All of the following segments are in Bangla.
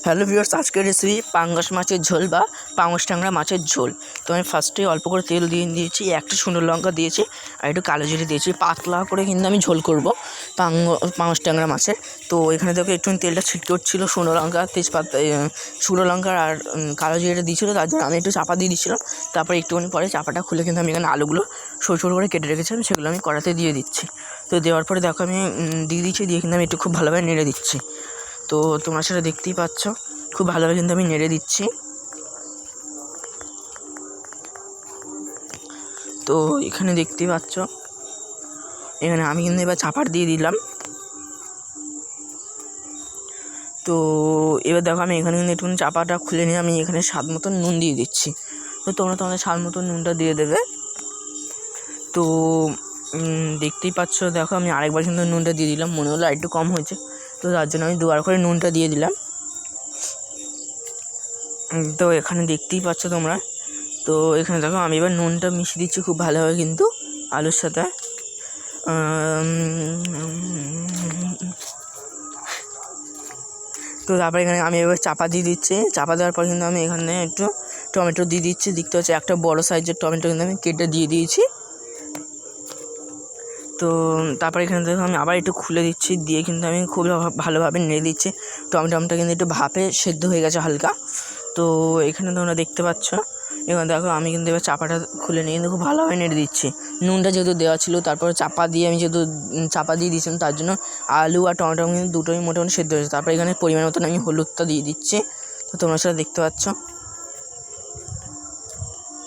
হ্যালো ভিউয়ার্স, আজকের রেসিপি পাঙ্গাস মাছের ঝোল বা পাঙাশ ট্যাংরা মাছের ঝোল। তো আমি ফার্স্টে অল্প করে তেল দিয়ে দিয়েছি, একটা শুকনো লঙ্কা দিয়েছি আর একটু কালো জিরে দিয়েছি। পাতলা করে কিন্তু আমি ঝোল করব পাঙাশ ট্যাংরা মাছের। তো এখানে দেখো একটু তেলটা ছিটকে উঠছিলো, শুকনো লঙ্কা তেজপাতা শুকনো লঙ্কা আর কালো জিরেটা দিয়েছিলো, তার জন্য আমি একটু চাপা দিয়ে দিচ্ছিলাম। তারপরে একটুখানি পরে চাপাটা খুলে কিন্তু আমি এখানে আলুগুলো সরু সরু করে কেটে রেখেছিলাম, সেগুলো আমি কড়াতে দিয়ে দিচ্ছি। তো দেওয়ার পরে দেখো আমি দিয়ে দিচ্ছি, দিয়ে কিন্তু আমি একটু খুব ভালোভাবে নেড়ে দিচ্ছি। তো তোমরা সেটা দেখতেই পাচ্ছ, খুব ভালোভাবে কিন্তু আমি নেড়ে দিচ্ছি। তো এখানে দেখতেই পাচ্ছ, এখানে আমি কিন্তু এবার চাপার দিয়ে দিলাম। তো এবার দেখো আমি এখানে কিন্তু একটু চাপাটা খুলে নিয়ে আমি এখানে স্বাদ মতো নুন দিয়ে দিচ্ছি। তো তোমরা তোমাদের স্বাদ মতো নুনটা দিয়ে দেবে। তো দেখতেই পাচ্ছ, দেখো আমি আরেকবার কিন্তু নুনটা দিয়ে দিলাম, মনে হলো একটু কম হয়েছে, তো তার জন্য আমি দুবার করে নুনটা দিয়ে দিলাম। তো এখানে দেখতেই পাচ্ছ তোমরা। তো এখানে দেখো আমি এবার নুনটা মিশিয়ে দিচ্ছি খুব ভালোভাবে কিন্তু আলুর সাথে। তো তারপরে এখানে আমি এবার চাপা দিয়ে দিচ্ছি। চাপা দেওয়ার পর কিন্তু আমি এখানে একটু টমেটো দিয়ে দিচ্ছি। দেখতে পাচ্ছি একটা বড় সাইজের টমেটো কিন্তু আমি কেটে দিয়ে দিয়েছি। তো তারপরে এখানে দেখো আমি আবার একটু খুলে দিচ্ছি, দিয়ে কিন্তু আমি খুব ভালোভাবে নেড়ে দিচ্ছি। টমেটোটা কিন্তু একটু ভাপে সেদ্ধ হয়ে গেছে হালকা। তো এখানে তোমরা দেখতে পাচ্ছ, এবার দেখো আমি কিন্তু এবার চাপাটা খুলে নিয়ে কিন্তু খুব ভালোভাবে নেড়ে দিচ্ছি। নুনটা যেহেতু দেওয়া ছিল, তারপরে চাপা দিয়ে আমি যেহেতু চাপা দিয়ে দিয়েছিলাম, তার জন্য আলু আর টমেটো কিন্তু দুটোই মোটামুটি সেদ্ধ হয়েছে। তারপরে এখানে পরিমাণ মতন আমি হলুদটা দিয়ে দিচ্ছি। তো তোমরা সেটা দেখতে পাচ্ছ,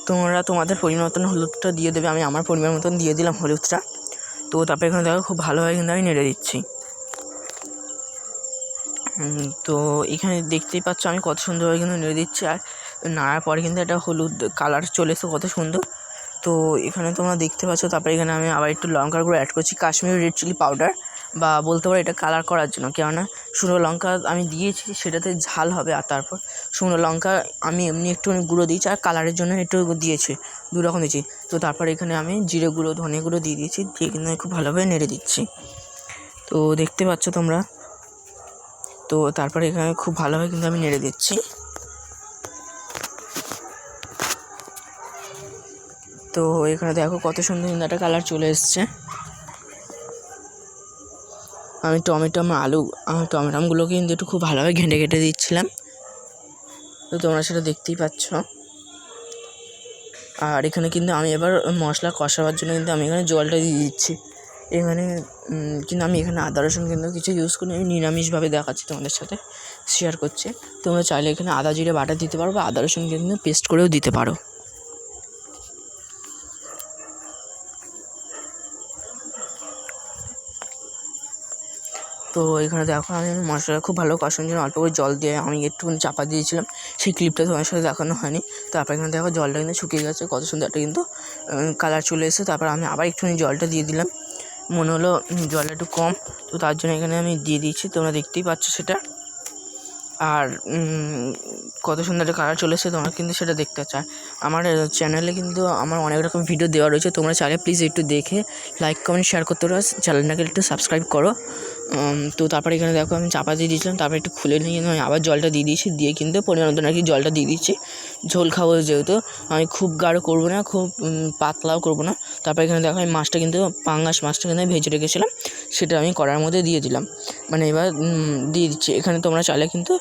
তোমরা তোমাদের পরিমাণ মতন হলুদটা দিয়ে দেবে, আমি আমার পরিমাণ মতন দিয়ে দিলাম হলুদটা। তো তারপরে এখানে দেখো খুব ভালোভাবে কিন্তু আমি নেড়ে দিচ্ছি। তো এখানে দেখতেই পাচ্ছ আমি কত সুন্দরভাবে কিন্তু নেড়ে দিচ্ছি, আর নাড়ার পরে কিন্তু একটা হলুদ কালার চলে এসে কত সুন্দর। তো এখানে তোমরা দেখতে পাচ্ছ, তারপরে এখানে আমি আবার একটু লঙ্কার গুঁড়ো অ্যাড করছি, কাশ্মীরি রেড চিলি পাউডার, বা বলতে পারো এটা কালার করার জন্য, কেননা শুকনো লঙ্কা আমি দিয়েছি সেটাতে ঝাল হবে, আর তারপর শুকনো লঙ্কা আমি এমনি একটুখানি গুঁড়ো দিয়েছি আর কালারের জন্য একটু দিয়েছি, দু রকম দিয়েছি। তো তারপর এখানে আমি জিরে গুঁড়ো ধনে গুঁড়ো দিয়ে দিয়েছি, দিয়ে কিন্তু খুব ভালোভাবে নেড়ে দিচ্ছি। তো দেখতে পাচ্ছ তোমরা। তো তারপরে এখানে খুব ভালোভাবে কিন্তু আমি নেড়ে দিচ্ছি। তো এখানে দেখো কত সুন্দর কিন্তু একটা কালার চলে এসছে। আমি টমেটোগুলোকে কিন্তু একটু খুব ভালোভাবে ঘেঁটে দিচ্ছিলাম। তো তোমরা সেটা দেখতেই পাচ্ছ। আর এখানে কিন্তু আমি এবার মশলা কষাবার জন্য কিন্তু আমি এখানে জলটা দিয়ে দিচ্ছি। এখানে কিন্তু আমি এখানে আদা রসুন কিন্তু কিছু ইউজ করি, আমি নিরামিষভাবে দেখাচ্ছি তোমাদের সাথে শেয়ার করছি। তোমরা চাইলে এখানে আদা জিরে বাটা দিতে পারো, বা আদা রসুন কিন্তু পেস্ট করেও দিতে পারো। তো এখানে দেখো আমি মশলা খুব ভালো কষানোর জন্য অল্প করে জল দিয়ে আমি একটুখানি চাপা দিয়েছিলাম, সেই ক্লিপটা তোমার সাথে দেখানো হয়নি। তারপর এখানে দেখো জলটা কিন্তু শুকিয়ে গেছে, কত সুন্দর একটা কিন্তু কালার চলে এসেছে। তারপর আমি আবার একটুখানি জলটা দিয়ে দিলাম, মনে হলো জলটা একটু কম, তো তার জন্য এখানে আমি দিয়ে দিয়েছি, তোমরা দেখতেই পাচ্ছ সেটা। আর কত সুন্দর একটা কালার চলে এসেছে, তোমরা কিন্তু সেটা দেখতে চাও। আমার চ্যানেলে কিন্তু আমার অনেক রকম ভিডিও দেওয়া রয়েছে, তোমরা চাইলে প্লিজ একটু দেখে লাইক কমেন্ট শেয়ার করতে পারো, চ্যানেলটাকে একটু সাবস্ক্রাইব করো। তো তারপরে এখানে দেখো আমি চাপা দিয়ে দিয়েছিলাম, তারপরে একটু খুলে নিয়ে আমি আবার জলটা দিয়ে দিয়েছি, দিয়ে কিন্তু পরিমাণ মতো নাকি জলটা দিয়ে দিচ্ছি। ঝোল খাবো যেহেতু, আমি খুব গাঢ় করবো না, খুব পাতলাও করবো না। তারপরে এখানে দেখো আমি মাছটা কিন্তু পাঙ্গাস মাছটা কিন্তু আমি ভেজে রেখেছিলাম, সেটা আমি কড়ার মধ্যে দিয়ে দিলাম, মানে এবার দিয়ে দিচ্ছি। এখানে তোমরা চাইলে কিন্তু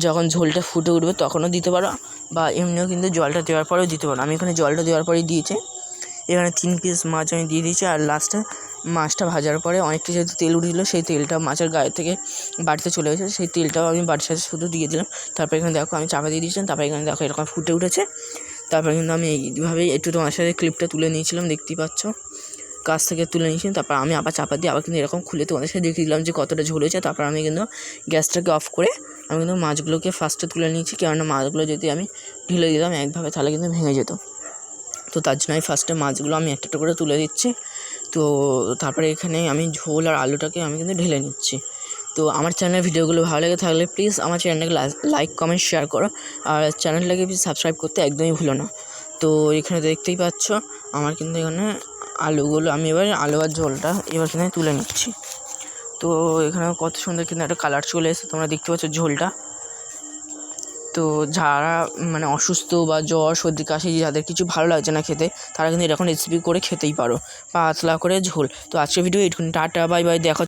যখন ঝোলটা ফুটে উঠবে তখনও দিতে পারো, বা এমনিও কিন্তু জলটা দেওয়ার পরেও দিতে পারো। আমি এখানে জলটা দেওয়ার পরেই দিয়েছি। এখানে 3 পিস মাছ আমি দিয়ে দিয়েছি, আর লাস্টে মাছটা ভাজার পরে অনেকটা যেহেতু তেল উঠেছিলো, সেই তেলটা মাছের গায়ে থেকে বাড়িতে চলে গেছে, সেই তেলটাও আমি বাড়ির সাথে শুধু দিয়ে দিলাম। তারপর এখানে দেখো আমি চাপা দিয়ে দিয়েছিলাম, তারপর এখানে দেখো এরকম ফুটে উঠেছে। তারপর কিন্তু আমি এইভাবেই একটু তোমার সাথে ক্লিপটা তুলে নিয়েছিলাম, দেখতেই পাচ্ছ, কাছ থেকে তুলে নিয়েছিলাম। তারপর আমি আবার চাপা দিয়ে আবার কিন্তু এরকম খুলে তোমাদের সাথে দেখিয়ে দিলাম যে কতটা ঝোল হয়েছে। তারপর আমি কিন্তু গ্যাসটাকে অফ করে আমি কিন্তু মাছগুলোকে ফার্স্টে তুলে নিয়েছি, কেননা মাছগুলো যদি আমি ঢেলে দিতাম একভাবে তাহলে কিন্তু ভেঙে যেত। তো তার জন্য আমি ফার্স্টে মাছগুলো আমি একটা একটা করে তুলে দিচ্ছি। তো তারপরে এখানে আমি ঝোল আর আলুটাকে আমি কিন্তু ঢেলে নিচ্ছি। তো আমার চ্যানেলের ভিডিওগুলো ভালো লেগে থাকলে প্লিজ আমার চ্যানেলটাকে লাইক কমেন্ট শেয়ার করো, আর চ্যানেলটাকে প্লিজ সাবস্ক্রাইব করতে একদমই ভুলো না। তো এখানে দেখতেই পাচ্ছ আমার কিন্তু এখানে আলুগুলো আমি এবার আলু আর ঝোলটা এবার কিন্তু তুলে নিচ্ছি। তো এখানে কত সুন্দর কিন্তু একটা কালার চলে এসেছে, তোমরা দেখতে পাচ্ছ ঝোলটা। তো যারা মানে অসুস্থ বা জ্বর সর্দি কাশি যাদের কিছু ভালো লাগছে না খেতে, তারা কিন্তু এরকম রেসিপি করে খেতেই পারো, পাতলা করে ঝোল। তো আজকের ভিডিও এইটুকুনি, টাটা বাই বাই, দেখা